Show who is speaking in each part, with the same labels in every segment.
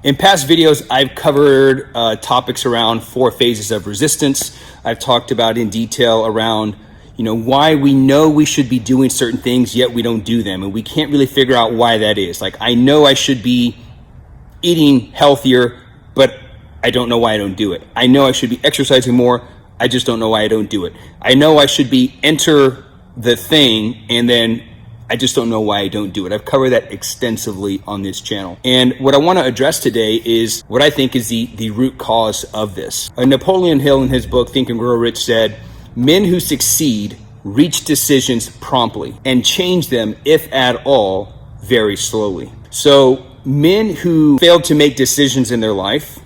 Speaker 1: In past videos, I've covered topics around 4 phases of resistance. I've talked about in detail around, why we know we should be doing certain things, yet we don't do them. And we can't really figure out why that is. Like, I know I should be eating healthier, but I don't know why I don't do it. I know I should be exercising more. I just don't know why I don't do it. I know I should be enter the thing, and then I just don't know why I don't do it. I've covered that extensively on this channel. And what I want to address today is what I think is the root cause of this. Napoleon Hill, in his book, Think and Grow Rich, said, men who succeed reach decisions promptly and change them, if at all, very slowly. So men who fail to make decisions in their life,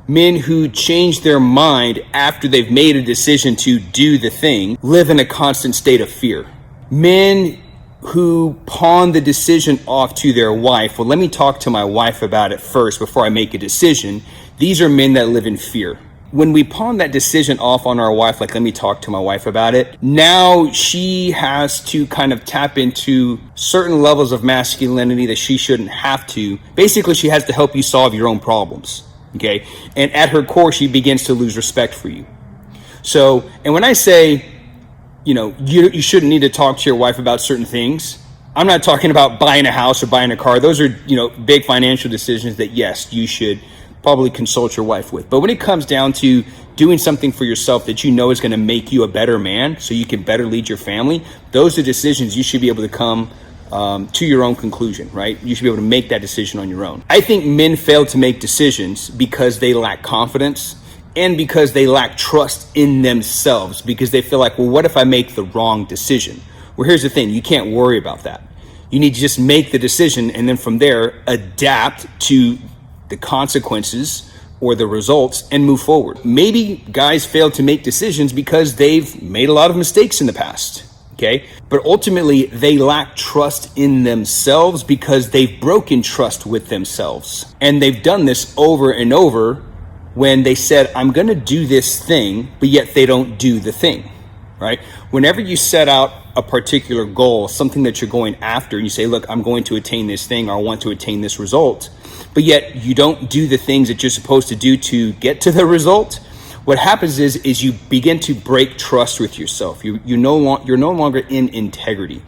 Speaker 1: men who change their mind after they've made a decision to do the thing, live in a constant state of fear. Men who pawn the decision off to their wife. Well, let me talk to my wife about it first before I make a decision. These are men that live in fear. When we pawn that decision off on our wife, like, let me talk to my wife about it, now she has to kind of tap into certain levels of masculinity that she shouldn't have to. Basically, she has to help you solve your own problems, okay? And at her core, she begins to lose respect for you. So, and when I say, you shouldn't need to talk to your wife about certain things, I'm not talking about buying a house or buying a car. Those are, big financial decisions that, yes, you should probably consult your wife with. But when it comes down to doing something for yourself that you know is going to make you a better man so you can better lead your family, those are decisions you should be able to come to your own conclusion, right? You should be able to make that decision on your own. I think men fail to make decisions because they lack confidence and because they lack trust in themselves, because they feel like, well, what if I make the wrong decision? Well, here's the thing. You can't worry about that. You need to just make the decision and then from there adapt to the consequences or the results and move forward. Maybe guys fail to make decisions because they've made a lot of mistakes in the past, okay? But ultimately, they lack trust in themselves because they've broken trust with themselves. And they've done this over and over when they said, I'm going to do this thing, but yet they don't do the thing, right? Whenever you set out a particular goal, something that you're going after, and you say, look, I'm going to attain this thing, or I want to attain this result, but yet you don't do the things that you're supposed to do to get to the result, what happens is you begin to break trust with yourself. You're no longer in integrity.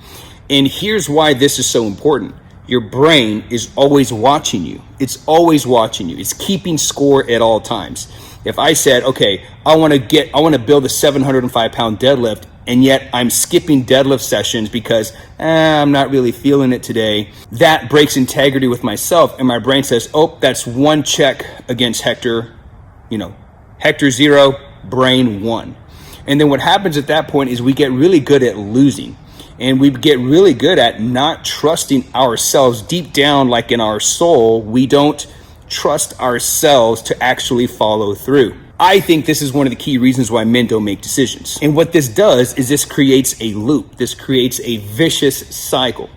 Speaker 1: And here's why this is so important. Your brain is always watching you. It's always watching you. It's keeping score at all times. If I said, okay, I want to build a 705-pound deadlift, and yet I'm skipping deadlift sessions because I'm not really feeling it today, that breaks integrity with myself. And my brain says, oh, that's 1 check against Hector, Hector 0, brain 1. And then what happens at that point is we get really good at losing. And we get really good at not trusting ourselves deep down, like in our soul. We don't trust ourselves to actually follow through. I think this is one of the key reasons why men don't make decisions. And what this does is this creates a loop. This creates a vicious cycle.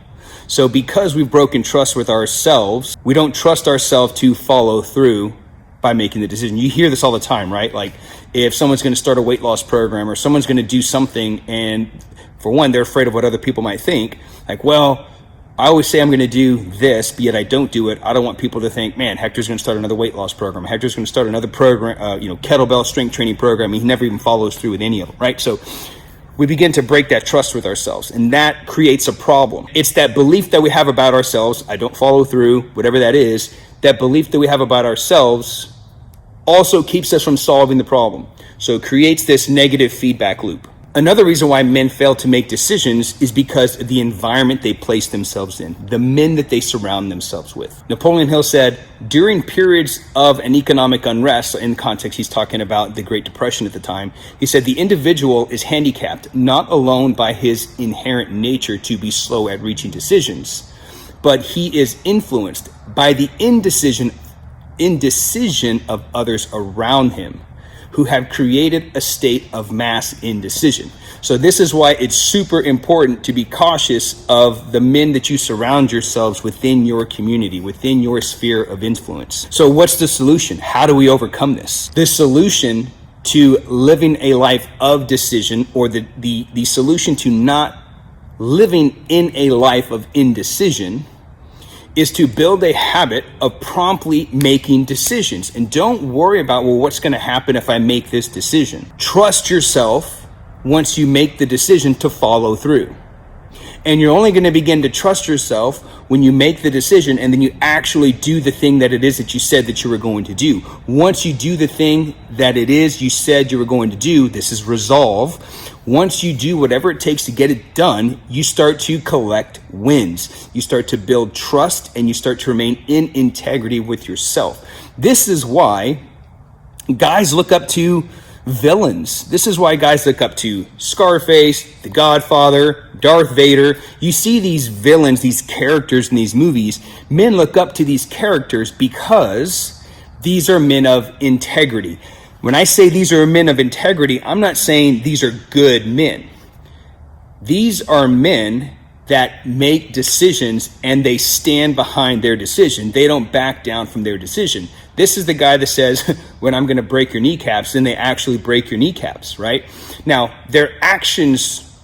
Speaker 1: So because we've broken trust with ourselves, we don't trust ourselves to follow through by making the decision. You hear this all the time, right? Like if someone's going to start a weight loss program or someone's going to do something, and for one, they're afraid of what other people might think. Like, well, I always say I'm going to do this, but yet I don't do it. I don't want people to think, man, Hector's going to start another weight loss program. Hector's going to start another program, kettlebell strength training program. He never even follows through with any of them, right? So we begin to break that trust with ourselves, and that creates a problem. It's that belief that we have about ourselves. I don't follow through, whatever that is. That belief that we have about ourselves also keeps us from solving the problem. So it creates this negative feedback loop. Another reason why men fail to make decisions is because of the environment they place themselves in, the men that they surround themselves with. Napoleon Hill said, during periods of an economic unrest, in context, he's talking about the Great Depression at the time, he said, the individual is handicapped, not alone by his inherent nature to be slow at reaching decisions, but he is influenced by the indecision of others around him, who have created a state of mass indecision. So this is why it's super important to be cautious of the men that you surround yourselves within your community, within your sphere of influence. So what's the solution? How do we overcome this? The solution to living a life of decision, or the solution to not living in a life of indecision, is to build a habit of promptly making decisions. And don't worry about, well, what's going to happen if I make this decision? Trust yourself once you make the decision to follow through. And you're only going to begin to trust yourself when you make the decision and then you actually do the thing that it is that you said that you were going to do. Once you do the thing that it is you said you were going to do, this is resolve. Once you do whatever it takes to get it done, you start to collect wins. You start to build trust and you start to remain in integrity with yourself. This is why guys look up to villains. This is why guys look up to Scarface, the Godfather, Darth Vader. You see these villains, these characters in these movies. Men look up to these characters because these are men of integrity. When I say these are men of integrity, I'm not saying these are good men. These are men that make decisions and they stand behind their decision. They don't back down from their decision. This is the guy that says, when I'm going to break your kneecaps, then they actually break your kneecaps, right? Now, their actions,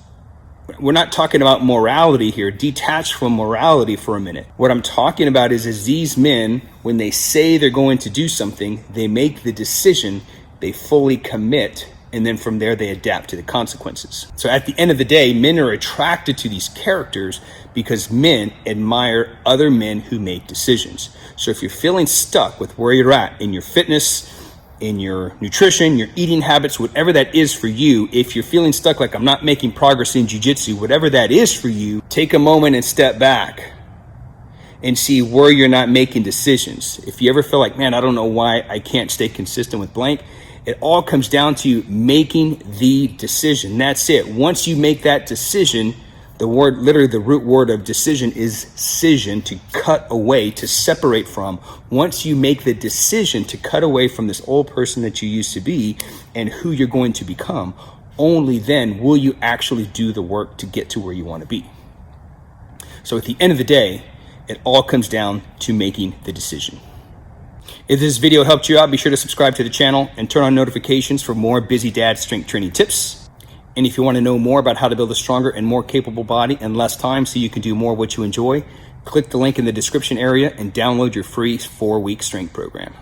Speaker 1: we're not talking about morality here. Detach from morality for a minute. What I'm talking about is these men, when they say they're going to do something, they make the decision, they fully commit, and then from there they adapt to the consequences. So at the end of the day, men are attracted to these characters because men admire other men who make decisions. So if you're feeling stuck with where you're at in your fitness, in your nutrition, your eating habits, whatever that is for you, if you're feeling stuck like I'm not making progress in jiu-jitsu, whatever that is for you, take a moment and step back and see where you're not making decisions. If you ever feel like, man, I don't know why I can't stay consistent with blank, it all comes down to making the decision. That's it. Once you make that decision, the word, literally the root word of decision is scission, to cut away, to separate from. Once you make the decision to cut away from this old person that you used to be and who you're going to become, only then will you actually do the work to get to where you want to be. So at the end of the day, it all comes down to making the decision. If this video helped you out, be sure to subscribe to the channel and turn on notifications for more Busy Dad strength training tips. And if you want to know more about how to build a stronger and more capable body in less time so you can do more of what you enjoy, click the link in the description area and download your free 4-week strength program.